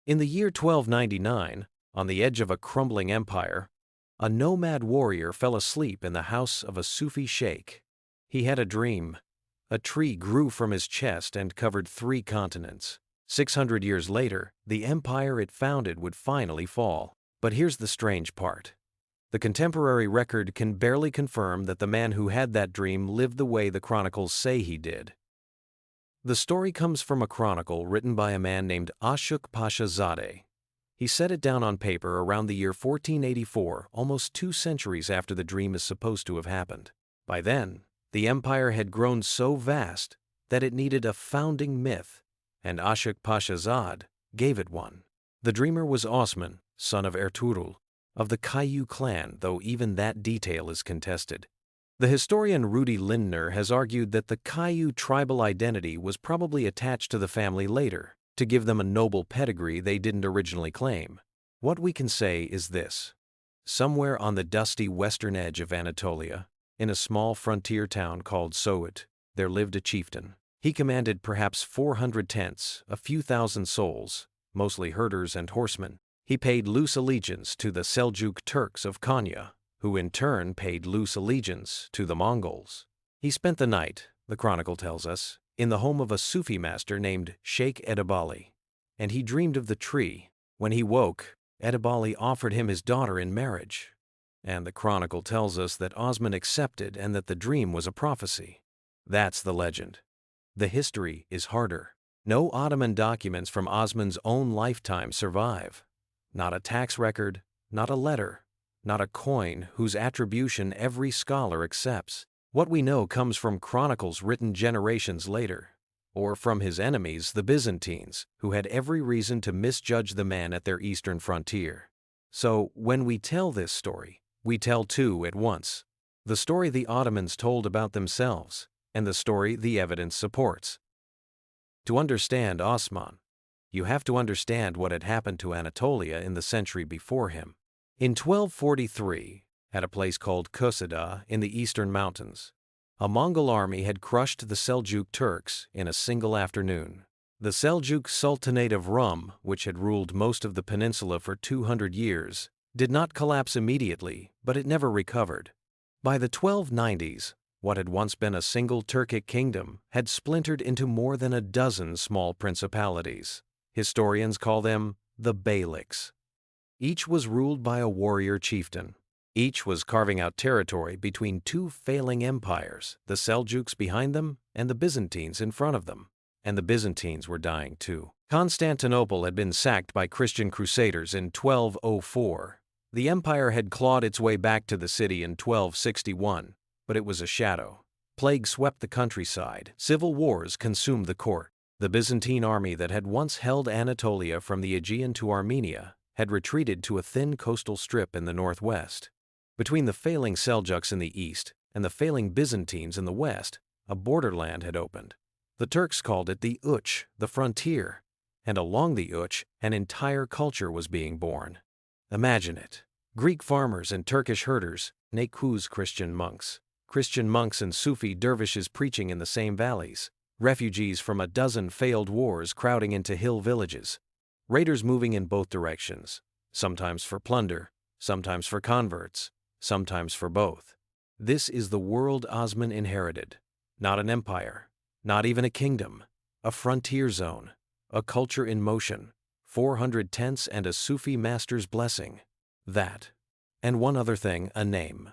In the year 1299, on the edge of a crumbling empire, a nomad warrior fell asleep in the house of a Sufi sheikh. He had a dream. A tree grew from his chest and covered 3 continents. 600 years later, the empire it founded would finally fall. But here's the strange part. The contemporary record can barely confirm that the man who had that dream lived the way the chronicles say he did. The story comes from a chronicle written by a man named Ashok Pasha Zadeh. He set it down on paper around the year 1484, almost 2 centuries after the dream is supposed to have happened. By then, the empire had grown so vast that it needed a founding myth, and Ashok Pasha Zadeh gave it one. The dreamer was Osman, son of Ertuğrul, of the Kayu clan, though even that detail is contested. The historian Rudi Lindner has argued that the Kayu tribal identity was probably attached to the family later, to give them a noble pedigree they didn't originally claim. What we can say is this. Somewhere on the dusty western edge of Anatolia, in a small frontier town called Söğüt, there lived a chieftain. He commanded perhaps 400 tents, a few thousand souls, mostly herders and horsemen. He paid loose allegiance to the Seljuk Turks of Konya, who in turn paid loose allegiance to the Mongols. He spent the night, the chronicle tells us, in the home of a Sufi master named Sheikh Edebali, and he dreamed of the tree. When he woke, Edebali offered him his daughter in marriage, and the chronicle tells us that Osman accepted and that the dream was a prophecy. That's the legend. The history is harder. No Ottoman documents from Osman's own lifetime survive. Not a tax record, not a letter, not a coin whose attribution every scholar accepts. What we know comes from chronicles written generations later, or from his enemies, the Byzantines, who had every reason to misjudge the man at their eastern frontier. So, when we tell this story, we tell 2 at once. The story the Ottomans told about themselves, and the story the evidence supports. To understand Osman, you have to understand what had happened to Anatolia in the century before him. In 1243, at a place called Kusada in the eastern mountains, a Mongol army had crushed the Seljuk Turks in a single afternoon. The Seljuk Sultanate of Rum, which had ruled most of the peninsula for 200 years, did not collapse immediately, but it never recovered. By the 1290s, what had once been a single Turkic kingdom had splintered into more than a dozen small principalities. Historians call them the Beyliks. Each was ruled by a warrior chieftain. Each was carving out territory between 2 failing empires, the Seljuks behind them and the Byzantines in front of them. And the Byzantines were dying too. Constantinople had been sacked by Christian crusaders in 1204. The empire had clawed its way back to the city in 1261, but it was a shadow. Plague swept the countryside. Civil wars consumed the court. The Byzantine army that had once held Anatolia from the Aegean to Armenia had retreated to a thin coastal strip in the northwest. Between the failing Seljuks in the east and the failing Byzantines in the west, a borderland had opened. The Turks called it the Uç, the frontier, and along the Uç, an entire culture was being born. Imagine it. Greek farmers and Turkish herders, Nekuz Christian monks and Sufi dervishes preaching in the same valleys, refugees from a dozen failed wars crowding into hill villages, raiders moving in both directions, sometimes for plunder, sometimes for converts, sometimes for both. This is the world Osman inherited. Not an empire, not even a kingdom, a frontier zone, a culture in motion, 400 tents and a Sufi master's blessing. That, and one other thing, a name.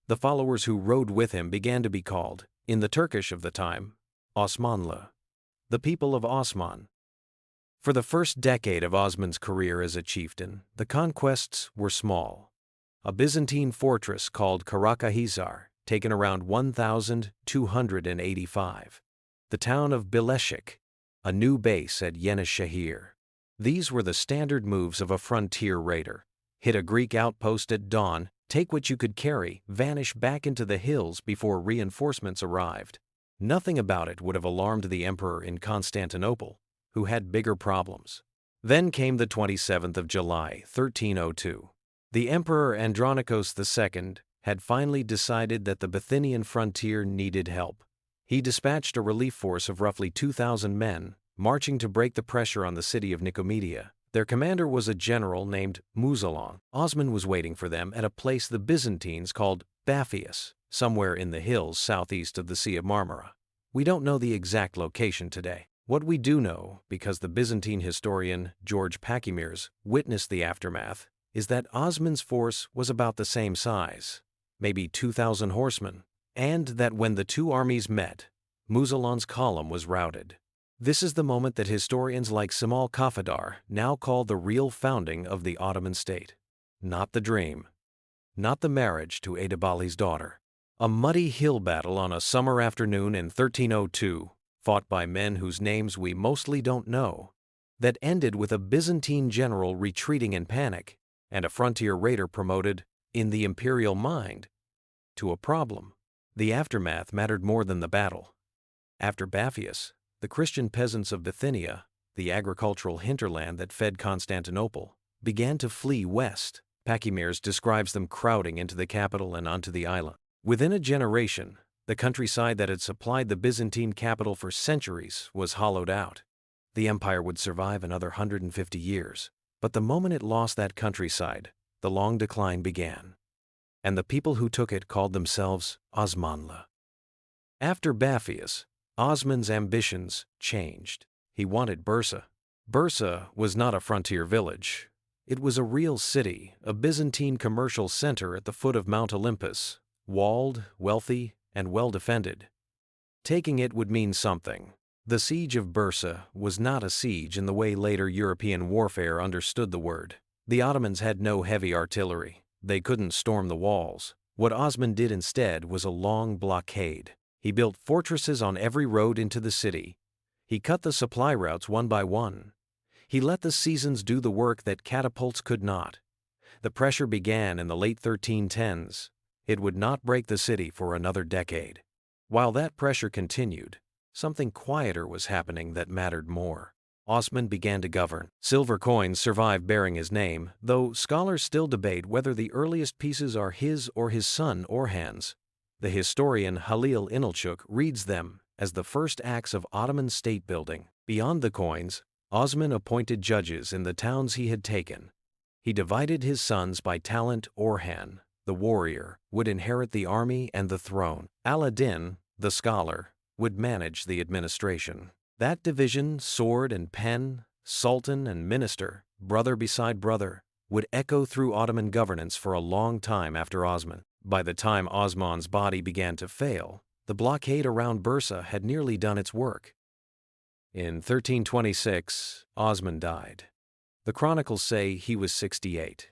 The followers who rode with him began to be called, in the Turkish of the time, Osmanlı, the people of Osman. For the first decade of Osman's career as a chieftain, the conquests were small. A Byzantine fortress called Karacahisar, taken around 1285. The town of Bileşik, a new base at Yenişehir. These were the standard moves of a frontier raider. Hit a Greek outpost at dawn, take what you could carry, vanish back into the hills before reinforcements arrived. Nothing about it would have alarmed the emperor in Constantinople, who had bigger problems. Then came the 27th of July, 1302. The Emperor Andronikos II had finally decided that the Bithynian frontier needed help. He dispatched a relief force of roughly 2,000 men, marching to break the pressure on the city of Nicomedia, Their commander was a general named Muzalan. Osman was waiting for them at a place the Byzantines called Baphius, somewhere in the hills southeast of the Sea of Marmara. We don't know the exact location today. What we do know, because the Byzantine historian George Pachymeres witnessed the aftermath, is that Osman's force was about the same size, maybe 2,000 horsemen, and that when the two armies met, Muzalan's column was routed. This is the moment that historians like Simal Kafadar now call the real founding of the Ottoman state. Not the dream. Not the marriage to Edebali's daughter. A muddy hill battle on a summer afternoon in 1302, fought by men whose names we mostly don't know, that ended with a Byzantine general retreating in panic and a frontier raider promoted, in the imperial mind, to a problem. The aftermath mattered more than the battle. After Baphius, the Christian peasants of Bithynia, the agricultural hinterland that fed Constantinople, began to flee west. Pachymeres describes them crowding into the capital and onto the island. Within a generation, the countryside that had supplied the Byzantine capital for centuries was hollowed out. The empire would survive another 150 years, but the moment it lost that countryside, the long decline began. And the people who took it called themselves Osmanli. After Baphius, Osman's ambitions changed. He wanted Bursa. Bursa was not a frontier village. It was a real city, a Byzantine commercial center at the foot of Mount Olympus, walled, wealthy, and well-defended. Taking it would mean something. The siege of Bursa was not a siege in the way later European warfare understood the word. The Ottomans had no heavy artillery. They couldn't storm the walls. What Osman did instead was a long blockade. He built fortresses on every road into the city. He cut the supply routes one by one. He let the seasons do the work that catapults could not. The pressure began in the late 1310s. It would not break the city for another decade. While that pressure continued, something quieter was happening that mattered more. Osman began to govern. Silver coins survive bearing his name, though scholars still debate whether the earliest pieces are his or his son Orhan's. The historian Halil Inalchuk reads them as the first acts of Ottoman state building. Beyond the coins, Osman appointed judges in the towns he had taken. He divided his sons by talent. Orhan, the warrior, would inherit the army and the throne. Al-Adin, the scholar, would manage the administration. That division, sword and pen, sultan and minister, brother beside brother, would echo through Ottoman governance for a long time after Osman. By the time Osman's body began to fail, the blockade around Bursa had nearly done its work. In 1326, Osman died. The chronicles say he was 68.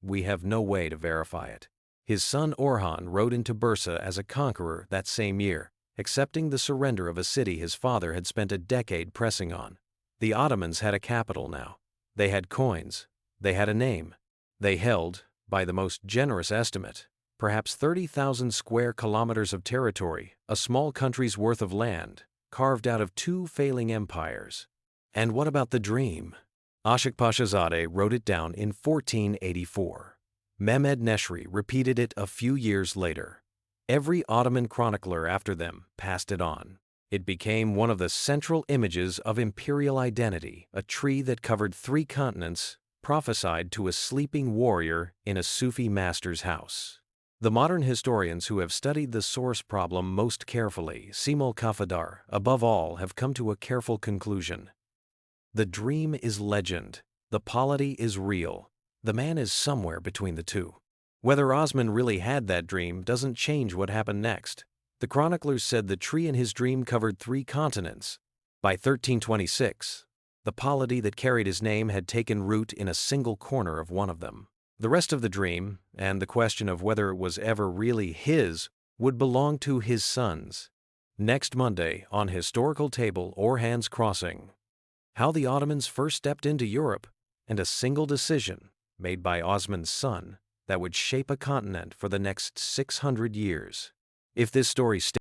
We have no way to verify it. His son Orhan rode into Bursa as a conqueror that same year, accepting the surrender of a city his father had spent a decade pressing on. The Ottomans had a capital now. They had coins. They had a name. They held, by the most generous estimate, perhaps 30,000 square kilometers of territory, a small country's worth of land, carved out of two failing empires. And what about the dream? Ashokpashazadeh wrote it down in 1484. Mehmed Neshri repeated it a few years later. Every Ottoman chronicler after them passed it on. It became one of the central images of imperial identity, a tree that covered 3 continents, prophesied to a sleeping warrior in a Sufi master's house. The modern historians who have studied the source problem most carefully, Simal Kafadar, above all, have come to a careful conclusion. The dream is legend. The polity is real. The man is somewhere between the two. Whether Osman really had that dream doesn't change what happened next. The chroniclers said the tree in his dream covered 3 continents. By 1326, the polity that carried his name had taken root in a single corner of one of them. The rest of the dream, and the question of whether it was ever really his, would belong to his sons. Next Monday, on Historical Table Orhan's Crossing, how the Ottomans first stepped into Europe, and a single decision made by Osman's son that would shape a continent for the next 600 years. If this story